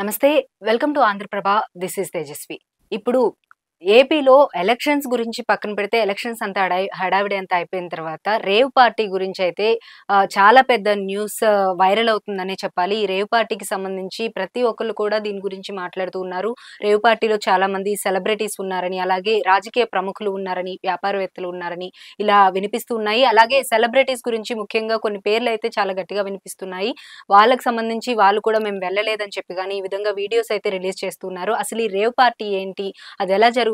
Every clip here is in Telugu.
నమస్తే. Welcome to Andhra Prabha. This is Tejaswi. ఇప్పుడు ఏపీలో ఎలక్షన్స్ గురించి పక్కన పెడితే ఎలక్షన్స్ అంతా హడావిడి అంతా అయిపోయిన తర్వాత రేవ్ పార్టీ గురించైతే చాలా పెద్ద న్యూస్ వైరల్ అవుతుందనే చెప్పాలి. ఈ రేవ్ పార్టీకి సంబంధించి ప్రతి ఒక్కళ్ళు కూడా దీని గురించి మాట్లాడుతూ ఉన్నారు. రేవ్ పార్టీలో చాలా మంది సెలబ్రిటీస్ ఉన్నారని, అలాగే రాజకీయ ప్రముఖులు ఉన్నారని, వ్యాపారవేత్తలు ఉన్నారని ఇలా వినిపిస్తూ ఉన్నాయి. అలాగే సెలబ్రిటీస్ గురించి ముఖ్యంగా కొన్ని పేర్లైతే చాలా గట్టిగా వినిపిస్తున్నాయి. వాళ్ళకి సంబంధించి వాళ్ళు కూడా మేము వెళ్ళలేదని చెప్పి గాని, ఈ విధంగా వీడియోస్ అయితే రిలీజ్ చేస్తున్నారు. అసలు ఈ రేవ్ పార్టీ ఏంటి? అదెలా జరుగుతుంది?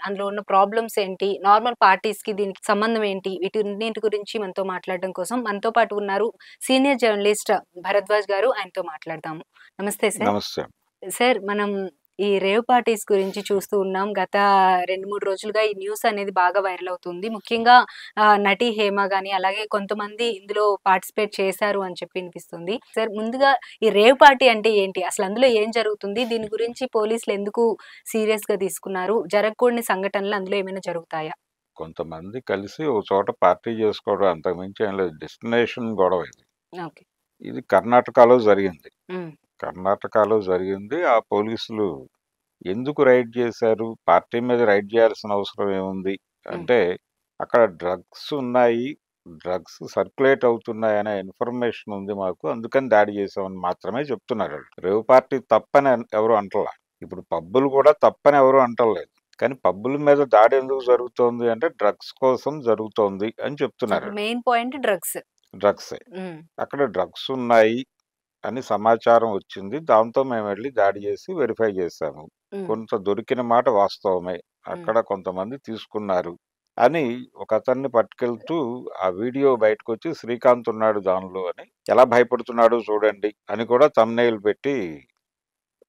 అందులో ఉన్న ప్రాబ్లమ్స్ ఏంటి? నార్మల్ పార్టీస్‌కి దీనికి సంబంధం ఏంటి? వీటన్నిటి గురించి మనతో మాట్లాడడం కోసం మనతో పాటు ఉన్నారు సీనియర్ జర్నలిస్ట్ భరద్వాజ్ గారు. ఆయనతో మాట్లాడదాము. నమస్తే సార్. నమస్తే. సార్, మనం ఈ రేవ్ పార్టీస్ గురించి చూస్తూ ఉన్నాం. గత 2, 3 రోజులుగా ఈ న్యూస్ అనేది బాగా వైరల్ అవుతుంది. ముఖ్యంగా నటి హేమ గాని, అలాగే కొంతమంది ఇందులో పార్టిసిపేట్ చేశారు అని చెప్పి వినిపిస్తుంది. సార్, ముందుగా ఈ రేవ్ పార్టీ అంటే ఏంటి? అసలు అందులో ఏం జరుగుతుంది? దీని గురించి పోలీసులు ఎందుకు సీరియస్‌గా తీసుకున్నారు? జరగకూడని సంఘటనలు అందులో ఏమైనా జరుగుతాయా? కొంతమంది కలిసి ఒక చోట పార్టీ చేసుకోవడం అంతకు మించి ఏం లేదు. డెస్టినేషన్ గొడవ ఇది. ఓకే. ఇది కర్ణాటకలో జరిగింది. హ్మ్. కర్ణాటకలో జరిగింది. ఆ పోలీసులు ఎందుకు రైడ్ చేశారు? పార్టీ మీద రైడ్ చేయాల్సిన అవసరం ఏముంది? హ్మ్. అంటే అక్కడ డ్రగ్స్ ఉన్నాయి. డ్రగ్స్ సర్క్యులేట్ అవుతున్నాయనే ఇన్ఫర్మేషన్ ఉంది మాకు. అందుకని దాడి చేశామని మాత్రమే చెప్తున్నారు ఆళ్ళు. రేవ్ పార్టీ తప్పని ఎవరు అంటలా. ఇప్పుడు పబ్బులు కూడా తప్పని ఎవరు అంటలేదు. కానీ పబ్బుల మీద దాడి ఎందుకు జరుగుతోంది అంటే డ్రగ్స్ కోసం జరుగుతోంది అని చెప్తున్నారు. Main point drugs. డ్రగ్సే. హ్మ్. అక్కడ డ్రగ్స్ ఉన్నాయి అని సమాచారం వచ్చింది. దాంతో మేము వెళ్లి దాడి చేసి వెరిఫై చేశాము. హ్మ్. కొంత దొరికిన మాట వాస్తవమే. హ్మ్. అక్కడ కొంతమంది తీసుకున్నారు అని ఒకతన్ని పట్టుకెళ్తూ ఆ వీడియో బయటకొచ్చి శ్రీకాంత్ ఉన్నాడు దానిలో అని, ఎలా భయపడుతున్నాడో చూడండి అని కూడా థంబ్‌నెయిల్ పెట్టి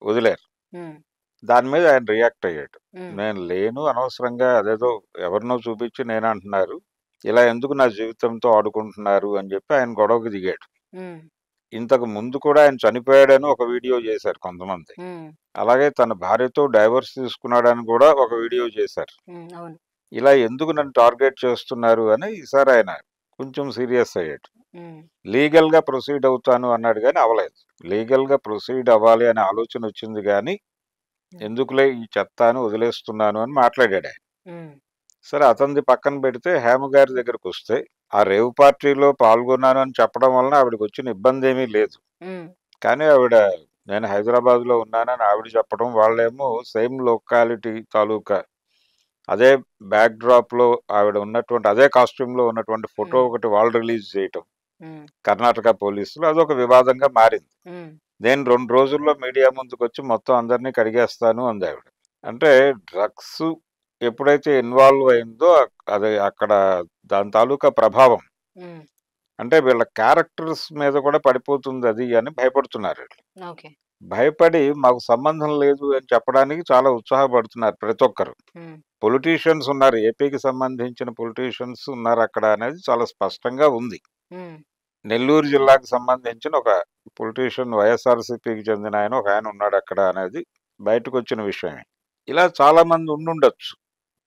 వదిలారు. హ్మ్. దాని మీద ఆయన రియాక్ట్ అయ్యాడు. హ్మ్. నేను లేను, అనవసరంగా అదేదో ఎవరినో చూపించి నేనంటున్నారు. ఇలా ఎందుకు నా జీవితంతో ఆడుకుంటున్నారు అని చెప్పి ఆయన గొడవకు దిగాడు. హ్మ్. ఇంతకు ముందు కూడా ఆయన చనిపోయాడని ఒక వీడియో చేశారు కొంతమంది. హ్మ్. అలాగే తన భార్యతో డైవోర్స్ తీసుకున్నాడని కూడా ఒక వీడియో చేశారు. హ్మ్. అవును. ఇలా ఎందుకు నన్ను టార్గెట్ చేస్తున్నారు అని ఈసారి ఆయన కొంచెం సీరియస్ అయ్యాడు. హ్మ్. లీగల్‌గా ప్రొసీడ్ అవుతాను అన్నాడు గానీ అవ్వలేదు. లీగల్‌గా ప్రొసీడ్ అవ్వాలి అనే ఆలోచన వచ్చింది గానీ, హ్మ్. ఎందుకులే ఈ చెత్త అని వదిలేస్తున్నాను అని మాట్లాడాడు ఆయన. హ్మ్. సరే అతనిది పక్కన పెడితే హేమ గారి దగ్గరకొస్తే, ఆ రేవ్ పార్టీలో పాల్గొన్నాను అని చెప్పడం వలన ఆవిడకొచ్చిన ఇబ్బందేమీ లేదు. హ్మ్. కానీ ఆవిడ నేను హైదరాబాద్‌లో ఉన్నానని ఆవిడ చెప్పడం, వాళ్ళేమో సేమ్ లొకాలిటీ తాలూకా అదే బ్యాక్ డ్రాప్‌లో ఆవిడ ఉన్నటువంటి అదే కాస్ట్యూమ్‌లో ఉన్నటువంటి ఫోటో హ్మ్. ఒకటి వాళ్ళు రిలీజ్ చేయటం. హ్మ్. కర్ణాటక పోలీసులు అదొక వివాదంగా మారింది. హ్మ్. నేను 2 రోజుల్లో మీడియా ముందుకొచ్చి మొత్తం అందరిని కడిగేస్తాను అందావిడ. అంటే డ్రగ్స్ ఎప్పుడైతే ఇన్వాల్వ్ అయిందో అది అక్కడ దాని తాలూకా ప్రభావం హ్మ్. అంటే వీళ్ళ క్యారెక్టర్స్ మీద కూడా పడిపోతుందది అని భయపడుతున్నారు వీళ్ళు. ఓకే. భయపడి మాకు సంబంధం లేదు అని చెప్పడానికి చాలా ఉత్సాహపడుతున్నారు ప్రతి ఒక్కరు. హ్మ్. పొలిటీషియన్స్ ఉన్నారు. ఏపీకి సంబంధించిన పొలిటీషియన్స్ ఉన్నారక్కడ అనేది చాలా స్పష్టంగా ఉంది. హ్మ్. నెల్లూరు జిల్లాకు సంబంధించిన ఒక పొలిటీషియన్ వైఎస్ఆర్‌సీపీకి చెందిన ఆయన ఒకాయన ఉన్నాడక్కడ అనేది బయటకొచ్చిన విషయమే. ఇలా చాలామంది ఉండుండొచ్చు.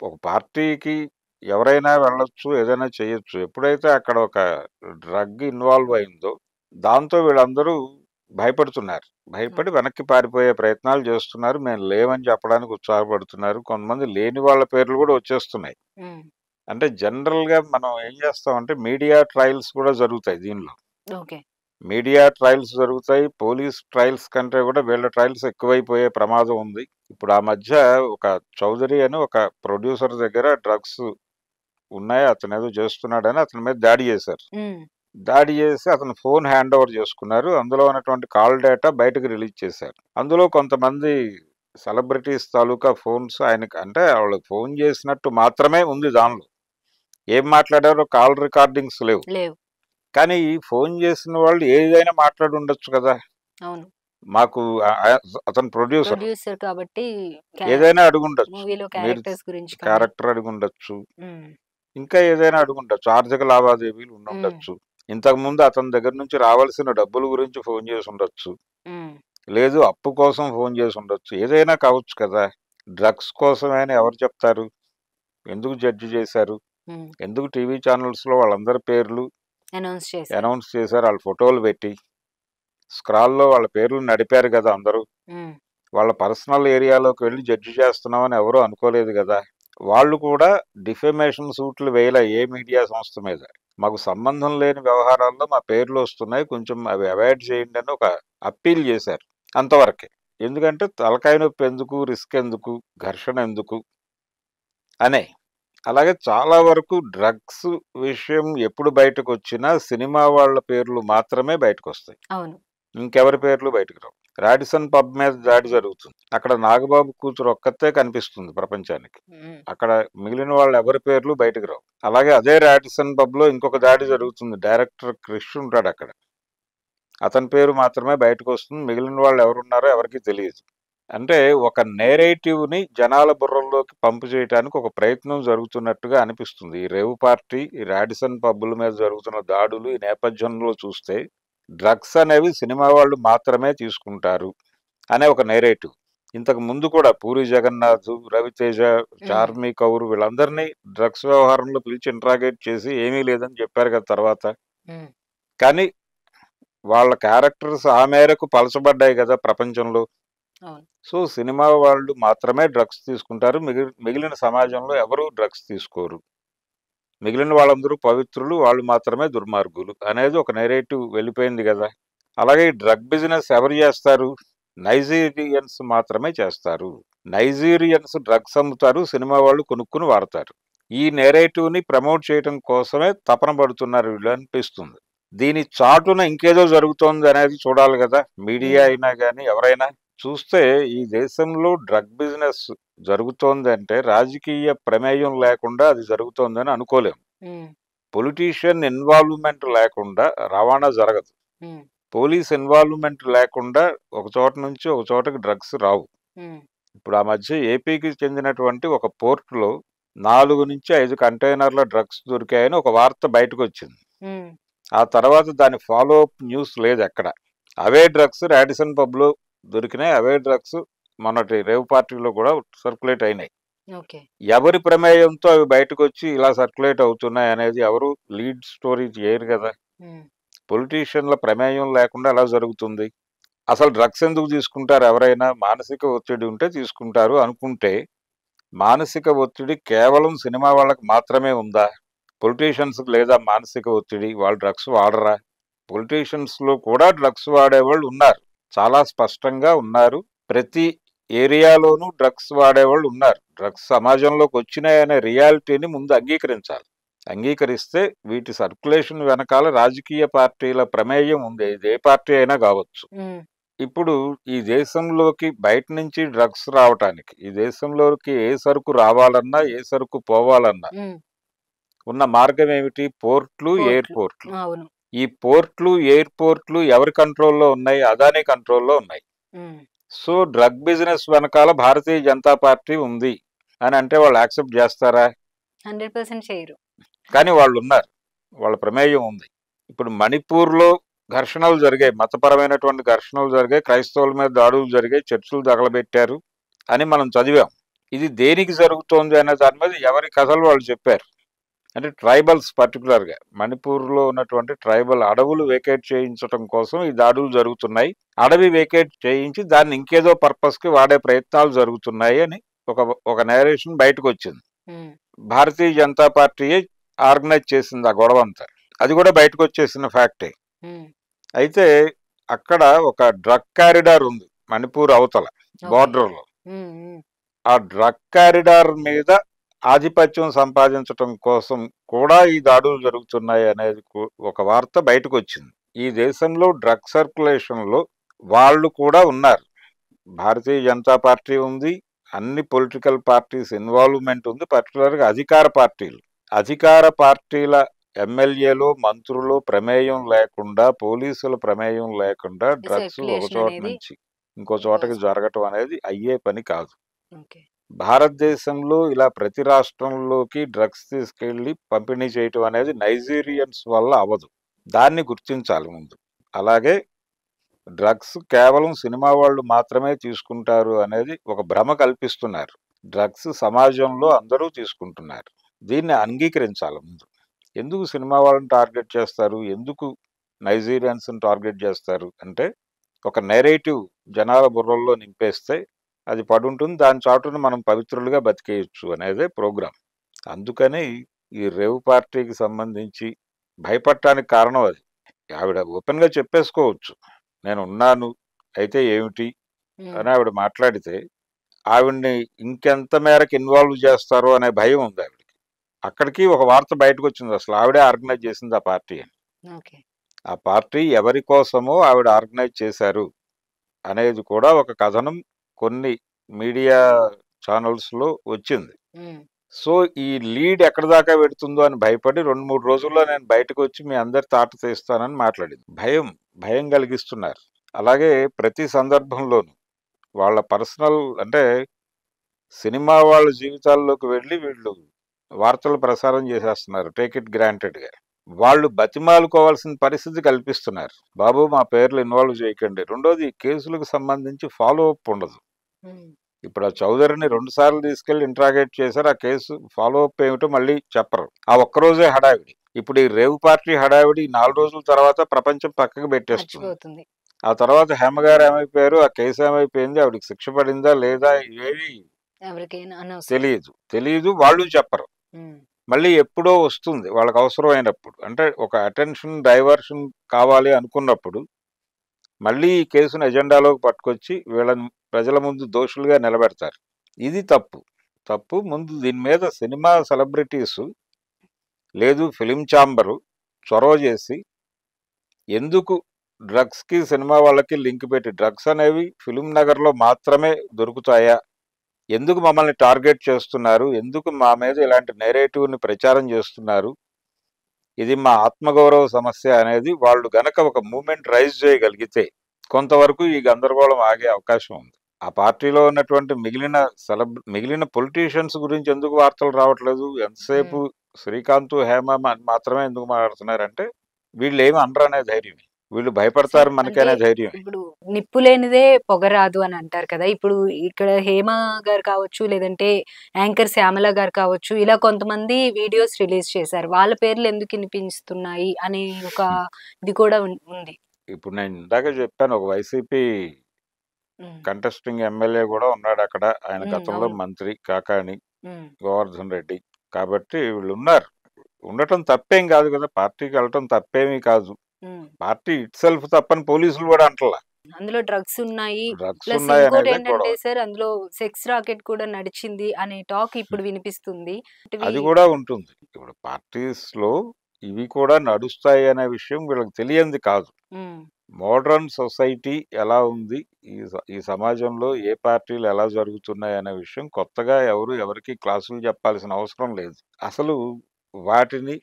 ఒక పార్టీకి ఎవరైనా వెళ్ళొచ్చు, ఏదైనా చేయొచ్చు. ఎప్పుడైతే అక్కడ ఒక డ్రగ్ ఇన్వాల్వ్ అయిందో, దాంతో వీళ్ళందరూ భయపడుతున్నారు. హ్మ్. భయపడి వెనక్కి పారిపోయే ప్రయత్నాలు చేస్తున్నారు. మేము లేమని చెప్పడానికి ఉత్సాహపడుతున్నారు. కొంతమంది లేని వాళ్ళ పేర్లు కూడా వచ్చేస్తున్నాయి. హ్మ్. అంటే జనరల్‌గా మనం ఏం చేస్తామంటే మీడియా ట్రయల్స్ కూడా జరుగుతాయి దీనిలో. ఓకే. మీడియా ట్రయల్స్ జరుగుతాయి. పోలీస్ ట్రయల్స్ కంటే కూడా వీళ్ళ ట్రయల్స్ ఎక్కువైపోయే ప్రమాదం ఉంది. ఇప్పుడు ఆ మధ్య ఒక చౌదరి అని ఒక ప్రొడ్యూసర్ దగ్గర డ్రగ్స్ ఉన్నాయి. అతనేదో చేస్తున్నాడని అతని మీద దాడి చేశారు. హ్మ్. దాడి చేసి అతని ఫోన్ హ్యాండ్ ఓవర్ చేసుకున్నారు. అందులో ఉన్నటువంటి కాల్ డేటా బయటకు రిలీజ్ చేశారు. అందులో కొంతమంది సెలబ్రిటీస్ తాలూకా ఫోన్స్ ఆయనకి అంటే వాళ్ళకి ఫోన్ చేసినట్టు మాత్రమే ఉంది దానిలో. ఏం మాట్లాడారో కాల్ రికార్డింగ్స్ లేవు. లేవు. కానీ ఈ ఫోన్ చేసిన వాళ్ళు ఏదైనా మాట్లాడుండొచ్చు కదా! అవును. మాకు అతను ప్రొడ్యూసర్. ప్రొడ్యూసర్ కాబట్టి ఏదైనా అడుగుండొచ్చు. మూవీలో మీరు క్యారెక్టర్స్ గురించి కానీ. క్యారెక్టర్ అడుగుండొచ్చు. హ్మ్. ఇంకా ఏదైనా అడుగుండొచ్చు. ఆర్థిక లావాదేవీలు హ్మ్. ఉండుండొచ్చు. ఇంతకుముందు అతని దగ్గర నుంచి రావాల్సిన డబ్బుల గురించి ఫోన్ చేసుండొచ్చు. హ్మ్. లేదు అప్పు కోసం ఫోన్ చేసుండొచ్చు. ఏదైనా కావచ్చు కదా! డ్రగ్స్ కోసమే అని ఎవరు చెప్తారు? ఎందుకు జడ్జి చేశారు? హ్మ్. ఎందుకు టీవీ ఛానల్స్‌లో వాళ్ళందరి పేర్లు అనౌన్స్ చేశారు. అనౌన్స్ చేశారు ఆళ్ళ ఫోటోలు పెట్టి? స్క్రాల్లో వాళ్ళ పేర్లు నడిపారు కదా అందరూ. ఉమ్, వాళ్ళ పర్సనల్ ఏరియాలోకి వెళ్ళి జడ్జి చేస్తున్నామని ఎవరూ అనుకోలేదు కదా. వాళ్ళు కూడా డిఫెమేషన్ సూట్లు వేయలే ఏ మీడియా సంస్థ మీద. మాకు సంబంధం లేని వ్యవహారాల్లో మా పేర్లు వస్తున్నాయి, కొంచెం అవి అవాయిడ్ చేయండి అని ఒక అప్పీల్ చేశారు, అంతవరకే. ఎందుకంటే తలకాయ నొప్పి ఎందుకు, రిస్క్ ఎందుకు, ఘర్షణ ఎందుకు అనే. అలాగే చాలా వరకు డ్రగ్స్ విషయం ఎప్పుడు బయటకు వచ్చినా సినిమా వాళ్ళ పేర్లు మాత్రమే బయటకు వస్తాయి, అవును. ఇంకెవరి పేర్లు బయటకు రావు. రాడిసన్ పబ్ మీద దాడి జరుగుతుంది, అక్కడ నాగబాబు కూతురు ఒక్కతే కనిపిస్తుంది ప్రపంచానికి, ఉమ్, అక్కడ మిగిలిన వాళ్ళు ఎవరి పేర్లు బయటకు రావు. అలాగే అదే రాడిసన్ పబ్ లో ఇంకొక దాడి జరుగుతుంది, డైరెక్టర్ క్రిష్ ఉంటాడు అక్కడ, అతని పేరు మాత్రమే బయటకు వస్తుంది, మిగిలిన వాళ్ళు ఎవరున్నారో ఎవరికి తెలియదు. అంటే ఒక నేరేటివ్ ని జనాల బుర్రల్లోకి పంపు చేయడానికి ఒక ప్రయత్నం జరుగుతున్నట్టుగా అనిపిస్తుంది. ఈ రేవు పార్టీ, ఈ రాడిసన్ పబ్బుల మీద జరుగుతున్న దాడులు ఈ నేపథ్యంలో చూస్తే డ్రగ్స్ అనేవి సినిమా వాళ్ళు మాత్రమే తీసుకుంటారు అనే ఒక నేరేటివ్. ఇంతకు ముందు కూడా పూరి జగన్నాథ్, రవితేజ, చార్మి కౌర్ వీళ్ళందరినీ డ్రగ్స్ వ్యవహారంలో పిలిచి ఇంట్రాగేట్ చేసి ఏమీ లేదని చెప్పారు కదా తర్వాత. ఉమ్, కానీ వాళ్ళ క్యారెక్టర్స్ ఆ మేరకు పలచబడ్డాయి కదా ప్రపంచంలో. అవును. సో సినిమా వాళ్ళు మాత్రమే డ్రగ్స్ తీసుకుంటారు, మిగిలిన సమాజంలో ఎవరు డ్రగ్స్ తీసుకోరు, మిగిలిన వాళ్ళందరూ పవిత్రులు, వాళ్ళు మాత్రమే దుర్మార్గులు అనేది ఒక నెరేటివ్ వెళ్ళిపోయింది కదా. అలాగే ఈ డ్రగ్ బిజినెస్ ఎవరు చేస్తారు? నైజీరియన్స్ మాత్రమే చేస్తారు. నైజీరియన్స్ డ్రగ్స్ అమ్ముతారు, సినిమా వాళ్ళు కొనుక్కుని వాడతారు. ఈ నెరేటివ్ ని ప్రమోట్ చేయడం కోసమే తపన పడుతున్నారు వీళ్ళు అనిపిస్తుంది. దీని చాటున ఇంకేదో జరుగుతోంది అనేది చూడాలి కదా, మీడియా అయినా కానీ ఎవరైనా. చూస్తే ఈ దేశంలో డ్రగ్ బిజినెస్ జరుగుతోంది అంటే రాజకీయ ప్రమేయం లేకుండా అది జరుగుతోందని అనుకోలేం. ఉమ్, పొలిటీషియన్ ఇన్వాల్వ్మెంట్ లేకుండా రవాణా జరగదు, ఉమ్, పోలీస్ ఇన్వాల్వ్మెంట్ లేకుండా ఒక చోట నుంచి ఒక చోటకి డ్రగ్స్ రావు. ఉమ్, ఇప్పుడు ఆ మధ్య ఏపీకి చెందినటువంటి ఒక పోర్టులో 4 నుంచి 5 కంటైనర్ల డ్రగ్స్ దొరికాయని ఒక వార్త బయటకు వచ్చింది. ఉమ్, ఆ తర్వాత దాని ఫాలో అప్ న్యూస్ లేదు ఎక్కడ. అవే డ్రగ్స్ రాడిసన్ పబ్ లో దొరికినాయి, అవే డ్రగ్స్ మొన్నటి రేవ్ పార్టీలో కూడా సర్క్యులేట్ అయినాయి. ఓకే. ఎవరి ప్రమేయంతో అవి బయటకు వచ్చి ఇలా సర్క్యులేట్ అవుతున్నాయి అనేది ఎవరు లీడ్ స్టోరీ చేయరు కదా. ఉమ్, పొలిటీషియన్ల ప్రమేయం లేకుండా ఎలా జరుగుతుంది? అసలు డ్రగ్స్ ఎందుకు తీసుకుంటారు? ఎవరైనా మానసిక ఒత్తిడి ఉంటే తీసుకుంటారు అనుకుంటే, మానసిక ఒత్తిడి కేవలం సినిమా వాళ్ళకి మాత్రమే ఉందా? పొలిటీషియన్స్ లేదా మానసిక ఒత్తిడి? వాళ్ళు డ్రగ్స్ వాడరా? పొలిటీషియన్స్ లో కూడా డ్రగ్స్ వాడేవాళ్ళు ఉన్నారు, చాలా స్పష్టంగా ఉన్నారు. ప్రతి ఏరియాలోనూ డ్రగ్స్ వాడేవాళ్ళు ఉన్నారు. డ్రగ్స్ సమాజంలోకి వచ్చినాయనే రియాలిటీని ముందు అంగీకరించాలి. అంగీకరిస్తే వీటి సర్క్యులేషన్ వెనకాల రాజకీయ పార్టీల ప్రమేయం ఉంది, ఇది ఏ పార్టీ అయినా కావచ్చు. ఉమ్, ఇప్పుడు ఈ దేశంలోకి బయట నుంచి డ్రగ్స్ రావటానికి, ఈ దేశంలోకి ఏ సరుకు రావాలన్నా ఏ సరుకు పోవాలన్నా ఉమ్, ఉన్న మార్గం ఏమిటి? పోర్ట్లు, పోర్ట్లు. ఎయిర్పోర్ట్లు. అవును. ఈ పోర్ట్లు, ఎయిర్పోర్ట్లు ఎవరి కంట్రోల్లో ఉన్నాయి? అదానీ కంట్రోల్లో ఉన్నాయి. ఉమ్, సో డ్రగ్ బిజినెస్ వెనకాల భారతీయ జనతా పార్టీ ఉంది అని అంటే వాళ్ళు యాక్సెప్ట్ చేస్తారా? 100% చేయరు. కానీ వాళ్ళు ఉన్నారు, వాళ్ళ ప్రమేయం ఉంది. ఇప్పుడు మణిపూర్లో ఘర్షణలు జరిగాయి, మతపరమైనటువంటి ఘర్షణలు జరిగాయి, క్రైస్తవుల మీద దాడులు జరిగాయి, చర్చిలు తగలబెట్టారు అని మనం చదివాం. ఇది దేనికి జరుగుతోంది అనే దాని మీద ఎవరి కథలు వాళ్ళు చెప్పారు. అంటే ట్రైబల్స్ పర్టికులర్గా మణిపూర్లో ఉన్నటువంటి ట్రైబల్ అడవులు వేకేట్ చేయించడం కోసం ఈ దాడులు జరుగుతున్నాయి, అడవి వేకేట్ చేయించి దాన్ని ఇంకేదో పర్పస్కి వాడే ప్రయత్నాలు జరుగుతున్నాయి అని ఒక నేరేషన్ బయటకు వచ్చింది. ఉమ్, భారతీయ జనతా పార్టీయే ఆర్గనైజ్ చేసింది ఆ గొడవ అంతా, అది కూడా బయటకు వచ్చేసిన ఫ్యాక్టే. ఉమ్, అయితే అక్కడ ఒక డ్రగ్ కారిడార్ ఉంది మణిపూర్ అవతల ఓకే. బార్డర్లో. ఉమ్, ఉమ్, ఆ డ్రగ్ కారిడార్ మీద ఆధిపత్యం సంపాదించటం కోసం కూడా ఈ దాడులు జరుగుతున్నాయి అనేది ఒక వార్త బయటకు వచ్చింది. ఈ దేశంలో డ్రగ్ సర్క్యులేషన్ లో వాళ్ళు కూడా ఉన్నారు, భారతీయ జనతా పార్టీ ఉంది, అన్ని పొలిటికల్ పార్టీస్ ఇన్వాల్వ్మెంట్ ఉంది, పర్టికులర్గా అధికార పార్టీల ఎమ్మెల్యేలు, మంత్రులు ప్రమేయం లేకుండా, పోలీసుల ప్రమేయం లేకుండా డ్రగ్స్ ఒక సర్క్యులేషన్ చోట అనేది నుంచి ఇంకో చోటకి జరగటం అనేది అయ్యే పని కాదు. ఓకే. భారతదేశంలో ఇలా ప్రతి రాష్ట్రంలోకి డ్రగ్స్ తీసుకెళ్లి పంపిణీ చేయటం అనేది నైజీరియన్స్ వల్ల అవ్వదు, దాన్ని గుర్తించాలి ముందు. అలాగే డ్రగ్స్ కేవలం సినిమా వాళ్ళు మాత్రమే తీసుకుంటారు అనేది ఒక భ్రమ కల్పిస్తున్నారు. డ్రగ్స్ సమాజంలో అందరూ తీసుకుంటున్నారు, దీన్ని అంగీకరించాలి ముందు. ఎందుకు సినిమా వాళ్ళని టార్గెట్ చేస్తారు, ఎందుకు నైజీరియన్స్ టార్గెట్ చేస్తారు అంటే ఒక నెరేటివ్ జనాల బుర్రల్లో నింపేస్తే అది పడుంటుంది. దాని చాటున మనం పవిత్రులుగా బతికేయొచ్చు అనేదే ప్రోగ్రాం. అందుకని ఈ రేవ్ పార్టీకి సంబంధించి భయపడటానికి కారణం అది. ఆవిడ ఓపెన్‌గా చెప్పేసుకోవచ్చు. నేనున్నాను. అయితే ఏమిటి? హ్మ్. అని ఆవిడ మాట్లాడితే, ఆవిడని ఇంకెంత మేరకు ఇన్వాల్వ్ చేస్తారో అనే భయం ఉంది ఆవిడకి. అక్కడికి ఒక వార్త బయటకొచ్చింది. అసలు ఆవిడే ఆర్గనైజ్ చేసింది ఆ పార్టీ అని. ఓకే. ఆ పార్టీ ఎవరి కోసమో ఆవిడ ఆర్గనైజ్ చేశారు అనేది కూడా ఒక కథనం కొన్ని మీడియా ఛానల్స్‌లో వచ్చింది. హ్మ్. సో, ఈ లీడ్ ఎక్కడి దాకా వెడుతుందో అని భయపడి 2, 3 రోజుల్లో నేను బయటకొచ్చి మీ అందరి తాట తీస్తానని మాట్లాడింది. భయం కలిగిస్తున్నారు. అలాగే ప్రతి సందర్భంలోనూ వాళ్ళ పర్సనల్ అంటే సినిమా వాళ్ళ జీవితాల్లోకి వెళ్లి వీళ్ళు వార్తలు ప్రసారం చేసేస్తున్నారు. టేక్ ఇట్ గ్రాంటెడ్‌గా. వాళ్ళు బతిమాలుకోవాల్సిన పరిస్థితి కల్పిస్తున్నారు. బాబు మా పేర్లు ఇన్వాల్వ్ చేయకండి. రెండోది కేసులకు సంబంధించి ఫాలో అప్ ఉండదు. హ్మ్. ఇప్పుడు ఆ చౌదరిని 2 సార్లు తీసుకెళ్లి ఇంట్రాగేట్ చేశారు. ఆ కేసు ఫాలో అప్ ఏమిటో మళ్ళీ చెప్పరు. ఆ ఒక్కరోజే హడావిడి. ఇప్పుడు ఈ రేవ్ పార్టీ హడావిడి 4 రోజుల తర్వాత ప్రపంచం పక్కకు పెట్టేస్తుంది. మర్చిపోతుంది. ఆ తర్వాత హేమ గారు ఏమైపోయారు? ఆ కేసు ఏమైపోయింది? ఆవిడకి శిక్ష పడిందా? లేదా? ఇవేవి ఎవరికైనా అనవసరం. తెలీదు. వాళ్ళు చెప్పరు. హ్మ్. మళ్ళీ ఎప్పుడో వస్తుంది వాళ్ళకి అవసరమైనప్పుడు. అంటే ఒక అటెన్షన్ డైవర్షన్ కావాలి అనుకున్నప్పుడు మళ్ళీ ఈ కేసును ఎజెండాలోకి పట్టుకొచ్చి వీళ్ళని ప్రజల ముందు దోషులుగా నిలబెడతారు. ఇది తప్పు. ముందు దీని మీద సినిమా సెలబ్రిటీస్ లేదు ఫిలిం ఛాంబరు చొరవ చేసి ఎందుకు డ్రగ్స్‌కి సినిమా వాళ్ళకి లింక్ పెట్టి డ్రగ్స్ అనేవి ఫిలిం నగర్‌లో మాత్రమే దొరుకుతాయా? ఎందుకు మమ్మల్ని టార్గెట్ చేస్తున్నారు? ఎందుకు మా మీద ఇలాంటి నేరేటివ్‌ని ప్రచారం చేస్తున్నారు? ఇది మా ఆత్మగౌరవ సమస్య అనేది వాళ్ళు గనక ఒక మూవ్‌మెంట్ రైజ్ చేయగలిగితే కొంతవరకు ఈ గందరగోళం ఆగే అవకాశం ఉంది. ఆ పార్టీలో ఉన్నటువంటి మిగిలిన పొలిటీషియన్స్ గురించి ఎందుకు వార్తలు రావట్లేదు? ఎంతసేపు హ్మ్. శ్రీకాంత్, హేమ మాత్రమే ఎందుకు మాట్లాడుతున్నారంటే వీళ్ళేమి అనరనే ధైర్యం. వీళ్ళు భయపడతారు సార్ అంటే మనకనే ధైర్యమే. ఇప్పుడు నిప్పు లేనిదే పొగ రాదు అని అంటారు కదా! ఇప్పుడు ఇక్కడ హేమ గారు కావచ్చు, లేదంటే యాంకర్ శ్యామల గారు కావచ్చు, ఇలా కొంతమంది వీడియోస్ రిలీజ్ చేశారు. వాళ్ళ పేర్లు ఎందుకు ఇనిపిస్తున్నాయి అనే ఒక ఇది కూడా ఉంది. ఇప్పుడు నేను ఇందాక చెప్పాను ఒక వైసీపీ హ్మ్. కంటెస్టింగ్ ఎమ్మెల్యే కూడా ఉన్నాడక్కడ. ఆయన హ్మ్. గతంలో అవును. మంత్రి కాకాణి హ్మ్. గోవర్ధన్ రెడ్డి. కాబట్టి వీళ్ళున్నారు. ఉండటం తప్పేం కాదు కదా! పార్టీకెళ్ళటం తప్పేమీ కాదు. హ్మ్. పార్టీ ఇట్‌సెల్ఫ్ తప్పని పోలీసులు కూడా అంటల్ల. అందులో డ్రగ్స్ ఉన్నాయి. డ్రగ్స్ ప్లస్ ఉన్నాయనేదే ఇంకోటేంటంటే గొడవ. సార్ అందులో సెక్స్ రాకెట్ కూడా నడిచింది అనే టాక్ హ్మ్. ఇప్పుడు వినిపిస్తుంది. ఇటివి అది కూడా ఉంటుంది. ఇప్పుడు పార్టీస్‌లో ఇవి కూడా నడుస్తాయి అనే విషయం వీళ్ళకి తెలియంది కాదు. హ్మ్. మోడర్న్ సొసైటీ ఎలా ఉంది? ఈ సమాజంలో ఏ పార్టీలు ఎలా జరుగుతున్నాయనే విషయం కొత్తగా ఎవరికీ క్లాసులు చెప్పాల్సిన అవసరం లేదు. అసలు వాటిని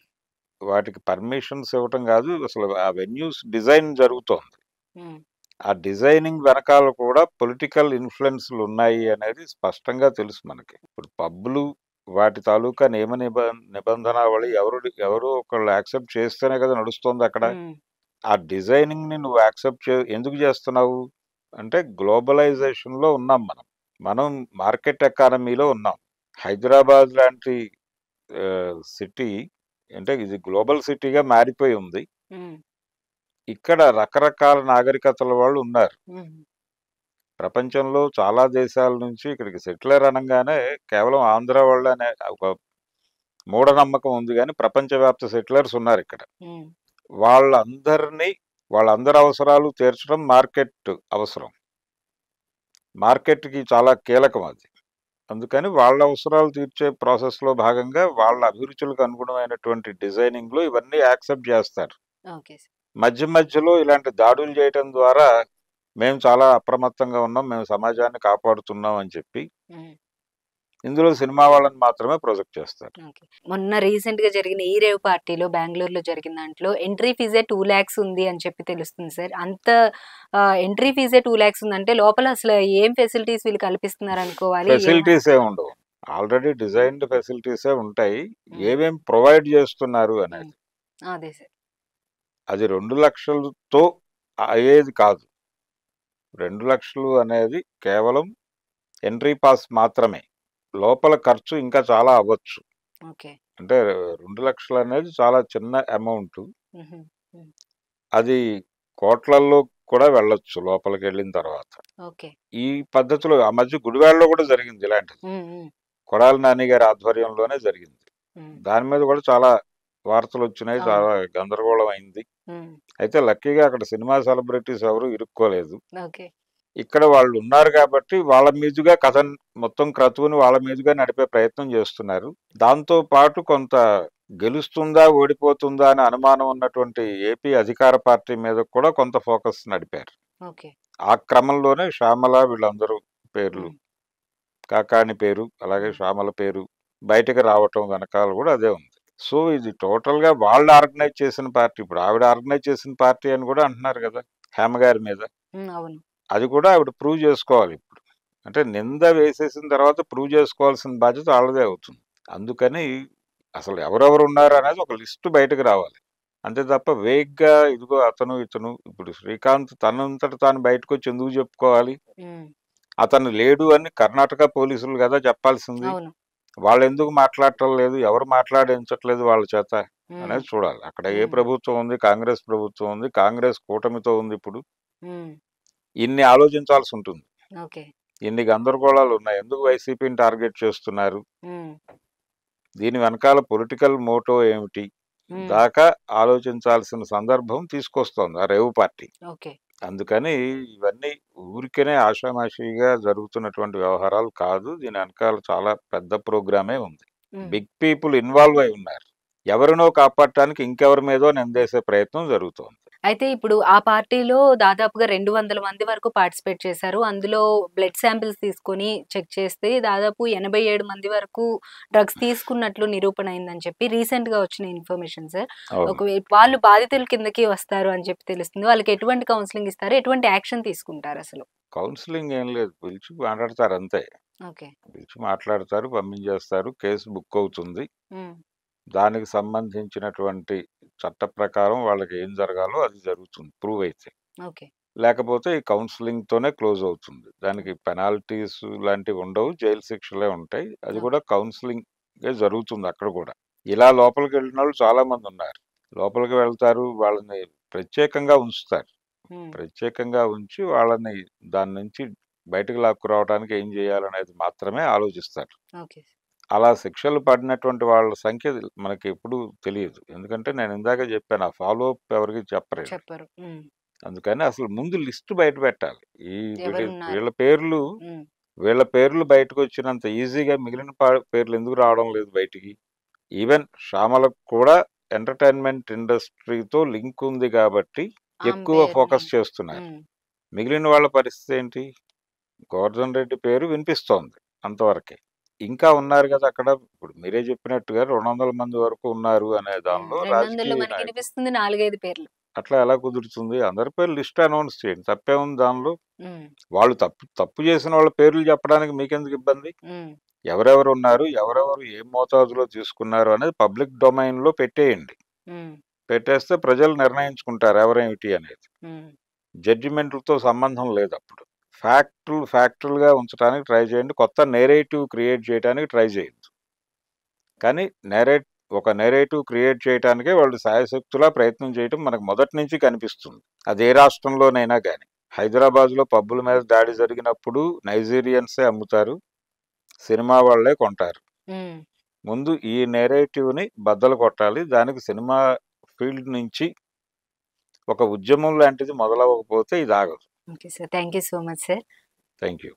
వాటికి పర్మిషన్స్ ఇవ్వటం గాదు. అసలు ఆ వెన్యూస్ డిజైన్ జరుగుతోంది. హ్మ్. ఆ డిజైనింగ్ వెనకాల కూడా పొలిటికల్ ఇన్‌ఫ్లూయెన్స్‌లు ఉన్నాయి అనేది స్పష్టంగా తెలుసు మనకి. ఇప్పుడు పబ్బులు వాటి తాలూకా నిబంధనావళి ఎవరో ఒకళ్ళు యాక్సెప్ట్ చేస్తేనే కదా నడుస్తోందక్కడ. హ్మ్. ఆ డిజైనింగ్‌ని నువ్వు ఎందుకు చేస్తున్నావు? అంటే గ్లోబలైజేషన్‌లో ఉన్నాం మనం. మనం మార్కెట్ ఎకానమీలో ఉన్నాం. హైదరాబాద్ లాంటి సిటీ అంటే ఇది గ్లోబల్ సిటీగా మారిపోయి ఉంది. హ్మ్. ఇక్కడ రకరకాల నాగరికతల వాళ్ళు ఉన్నారు. హ్మ్. ప్రపంచంలో చాలా దేశాల నుంచి ఇక్కడికి సెటిలర్ అనంగానే కేవలం ఆంధ్ర వాళ్ళనే ఒక మూఢనమ్మకం ఉంది గానీ ప్రపంచవ్యాప్త సెటిలర్స్ ఉన్నారిక్కడ. హ్మ్. వాళ్ళందరినీ వాళ్ళందరి అవసరాలు తీర్చడం మార్కెట్ అవసరం. మార్కెట్‌కి చాలా కీలకం అది. అందుకని వాళ్ళ అవసరాలు తీర్చే ప్రాసెస్‌లో భాగంగా వాళ్ళ అభిరుచులకు అనుగుణమైనటువంటి డిజైనింగ్‌లో ఇవన్నీ యాక్సెప్ట్ జేస్తారు. Okay sir. మధ్యలో ఇలాంటి దాడులు చేయటం ద్వారా మేము చాలా అప్రమత్తంగా ఉన్నాం. మేము సమాజాన్ని కాపాడుతున్నాం అని చెప్పి హ్మ్. ఇందులో సినిమా వాళ్ళని మాత్రమే ప్రొజెక్ట్ చేస్తారు. ఓకే. మొన్న రీసెంట్‌గా జరిగిన ఈ రేవ్ పార్టీలో బెంగుళూరులో జరిగిన దాంట్లో ఎంట్రీ ఫీజే 2,00,000 ఉంది అని చెప్పి తెలుస్తుంది సార్. అంత ఎంట్రీ ఫీజే 2,00,000 ఉందంటే లోపల అసలు ఏం ఫెసిలిటీస్ వీళ్ళు కల్పిస్తున్నారనుకోవాలి. ఫెసిలిటీస్ ఏముండవు. ఆల్రెడీ డిజైన్డ్ ఫెసిలిటీసే ఉంటాయి. హ్మ్. ఏమేం ప్రొవైడ్ చేస్తున్నారు హ్మ్. అనేది. అదే సార్. అది 2,00,000తో అయ్యేది కాదు. 2,00,000 అనేది కేవలం ఎంట్రీ పాస్ మాత్రమే. లోపల ఖర్చు ఇంకా చాలా అవ్వచ్చు. ఓకే. అంటే 2,00,000 అనేది చాలా చిన్న అమౌంటు. హుహు. హ్మ్. అది కోట్లల్లో కూడా వెళ్ళొచ్చు లోపలికి వెళ్ళిన తర్వాత. ఓకే. ఈ పద్ధతిలో ఆ మధ్య గుడివాడలో కూడా జరిగింది ఇలాంటిది. హ్మ్. హ్మ్. కొడాలి నాని గారి ఆధ్వర్యంలోనే జరిగింది. హ్మ్. దాని మీద కూడా చాలా వార్తలొచ్చినాయి. అవును. చాలా గందరగోళం అయింది. హ్మ్. అయితే లక్కీగా అక్కడ సినిమా సెలబ్రిటీస్ ఎవరు ఇరుక్కోలేదు. ఓకే. ఇక్కడ వాళ్ళు ఉన్నారు కాబట్టి వాళ్ళ మీదుగా కథ మొత్తం క్రతువుని వాళ్ళ మీదుగా నడిపే ప్రయత్నం చేస్తున్నారు. దాంతో పాటు కొంత గెలుస్తుందా, ఓడిపోతుందా అని అనుమానం ఉన్నటువంటి ఏపీ అధికార పార్టీ మీద కూడా కొంత ఫోకస్ నడిపారు. ఓకే. ఆ క్రమంలోనే శ్యామల వీళ్ళందరూ పేర్లు, హ్మ్. కాకాణి పేరు, అలాగే హ్మ్. శ్యామల పేరు బయటకు రావటం వెనకాల కూడా అదే ఉంది. సో ఇది టోటల్‌గా వాళ్ళు ఆర్గనైజ్ చేసిన పార్టీ. ఇప్పుడు ఆవిడ ఆర్గనైజ్ చేసిన పార్టీ అని కూడా అంటున్నారు కదా! హేమ గారి మీద. హ్మ్. అవును. అది కూడా ఆవిడ ప్రూవ్ చేసుకోవాలి ఇప్పుడు. అంటే నింద వేసేసిన తర్వాత ప్రూవ్ చేసుకోవాల్సిన బాధ్యత ఆళ్ళదే అవుతుంది. అందుకని అసలు ఎవరెవరు ఉన్నారనేది ఒక లిస్ట్ బయటకు రావాలి. అంతే తప్ప వేగ్‌గా ఇదిగో అతను, ఇతను ఇప్పుడు శ్రీకాంత్ తనంతట తాను బయటకొచ్చి ఎందుకు చెప్పుకోవాలి? హ్మ్. అతను లేడు అని కర్ణాటక పోలీసులు గదా చెప్పాల్సింది. అవును. వాళ్ళెందుకు మాట్లాడటం లేదు? ఎవరు మాట్లాడించట్లేదు వాళ్ళ చేత? హ్మ్. అనేది చూడాలి. అక్కడ ఏ హ్మ్. ప్రభుత్వం ఉంది? కాంగ్రెస్ ప్రభుత్వం ఉంది. కాంగ్రెస్ కూటమితో ఉంది ఇప్పుడు. హ్మ్. ఇన్ని ఆలోచించాల్సుంటుంది. ఓకే. ఇన్ని గందరగోళాలున్నాయి. ఎందుకు వైసీపీని టార్గెట్ చేస్తున్నారు? హ్మ్. దీని వెనకాల పొలిటికల్ మోటో ఏమిటి? హ్మ్. దాకా ఆలోచించాల్సిన సందర్భం తీసుకొస్తోంది ఆ రేవు పార్టీ. ఓకే. అందుకని ఇవన్నీ ఊరికేనే ఆషామాషీగా జరుగుతున్నటువంటి వ్యవహారాలు కాదు. దీని వెనకాల చాలా పెద్ద ప్రోగ్రామే ఉంది. హ్మ్. బిగ్ పీపుల్ ఇన్వాల్వ్ అయి ఉన్నారు. ఎవరినో కాపాడటానికి ఇంకెవరి మీదో నిందేసే ప్రయత్నం జరుగుతోంది. అయితే ఇప్పుడు ఆ పార్టీలో దాదాపుగా 200 మంది వరకు పార్టిసిపేట్ చేశారు. అందులో బ్లడ్ శాంపిల్స్ తీసుకొని చెక్ చేస్తే దాదాపు 87 మంది వరకు డ్రగ్స్ తీసుకున్నట్లు నిరూపణ అయిందని చెప్పి రీసెంట్‌గా వచ్చిన ఇన్ఫర్మేషన్ సార్. అవును. వాళ్ళు బాధితుల కిందకి వస్తారు అని చెప్పి తెలుస్తుంది. వాళ్ళకి ఎటువంటి కౌన్సెలింగ్ ఇస్తారు? ఎటువంటి యాక్షన్ తీసుకుంటారసలు? కౌన్సిలింగ్ ఏం లేదు. పిలిచి మాట్లాడతారు అంతే. ఓకే. పిలిచి మాట్లాడతారు, పంపించేస్తారు. కేసు బుక్ అవుతుంది. హ్మ్. దానికి సంబంధించినటువంటి చట్ట ప్రకారం వాళ్ళకి ఏం జరగాలో అది జరుగుతుంది. ప్రూవ్ అయితే. ఓకే. లేకపోతే ఈ కౌన్సెలింగ్‌తోనే క్లోజ్ అవుతుంది. దానికి పెనాల్టీస్ లాంటివి ఉండవు. జైలు శిక్షలే ఉంటాయి. అది ఓకే. కూడా కౌన్సెలింగే జరుగుతుంది అక్కడ కూడా. ఇలా లోపలికెళ్ళినోళ్ళు చాలా మందున్నారు. లోపలికి వెళ్తారు. వాళ్ళని ప్రత్యేకంగా ఉంచుతారు. హ్మ్. ప్రత్యేకంగా ఉంచి వాళ్ళని దాని నుంచి బయటకు లాక్కురావడానికి ఏం చేయాలనేది మాత్రమే ఆలోచిస్తారు. ఓకే. అలా శిక్షలు పడినటువంటి వాళ్ళ సంఖ్య మనకి ఎప్పుడూ తెలీదు. ఎందుకంటే నేను ఇందాకే చెప్పాను. ఆ ఫాలో అప్ ఎవరికీ చెప్పరండి. చెప్పరు. హ్మ్. అందుకని అసలు ముందు లిస్ట్ బయట పెట్టాలి. ఈ ఎవరున్నారు? వీళ్ళ పేర్లు హ్మ్. వీళ్ళ పేర్లు బయటకొచ్చినంత ఈజీగా మిగిలిన పేర్లు ఎందుకు రావడం లేదు బయటికి? ఈవెన్ శ్యామలకు కూడా ఎంటర్‌టైన్‌మెంట్ ఇండస్ట్రీతో లింక్ ఉంది కాబట్టి ఆమె ఎక్కువ పేరు ఫోకస్ మెయిన్. చేస్తున్నారు. హ్మ్. మిగిలిన వాళ్ళ పరిస్థితి ఏంటి? గోవర్ధన్ రెడ్డి పేరు వినిపిస్తోంది అంతవరకే. ఇంకా ఉన్నారు గదా! అక్కడ. ఇప్పుడు మీరే చెప్పినట్టుగా 200 మంది వరకు ఉన్నారు అనే హ్మ్. దానిలో 200లో రాజకీయ నాయకులు. మనకినిపిస్తుంది 4, 5 పేర్లు. అట్లా ఎలా కుదురుతుంది? అందరి పేర్లు లిస్ట్ అనౌన్స్ చేయండి. తప్పేముంది దానిలో? హ్మ్. వాళ్ళు తప్పు తప్పు చేసిన వాళ్ళ పేర్లు చెప్పడానికి మీకెందుకు ఇబ్బంది? హ్మ్. ఎవరెవరు ఉన్నారు? ఎవరెవరు ఏ మోతాదులో తీసుకున్నారు అనేది పబ్లిక్ డొమైన్‌లో పెట్టేయండి. హ్మ్. పెట్టేస్తే ప్రజలు నిర్ణయించుకుంటారు ఎవరేమిటి అనేది. హ్మ్. జడ్జిమెంట్‌లతో సంబంధం లేదప్పుడు. ఫ్యాక్టుల్‌గా ఉంచడానికి ట్రై చేయండి. కొత్త నేరేటివ్ క్రియేట్ చేయడానికి ట్రై చేయొద్దు. కానీ నేరేట్ ఒక నేరేటివ్ క్రియేట్ చేయటానికే వాళ్ళు శాయశక్తులా ప్రయత్నం చేయటం మనకు మొదటి నుంచి కనిపిస్తుంది. అది ఏ రాష్ట్రంలోనైనా గాని. హైదరాబాద్‌లో పబ్బుల మీద దాడి జరిగినప్పుడు నైజీరియన్సే అమ్ముతారు. సినిమా వాళ్ళే కొంటారు. హ్మ్. ముందు ఈ నేరేటివ్‌ని బద్దలు కొట్టాలి. దానికి సినిమా ఫీల్డ్ నుంచి ఒక ఉద్యమం లాంటిది మొదలవ్వకపోతే ఇది ఆగదు. Okay sir. Thank you so much sir. Thank you.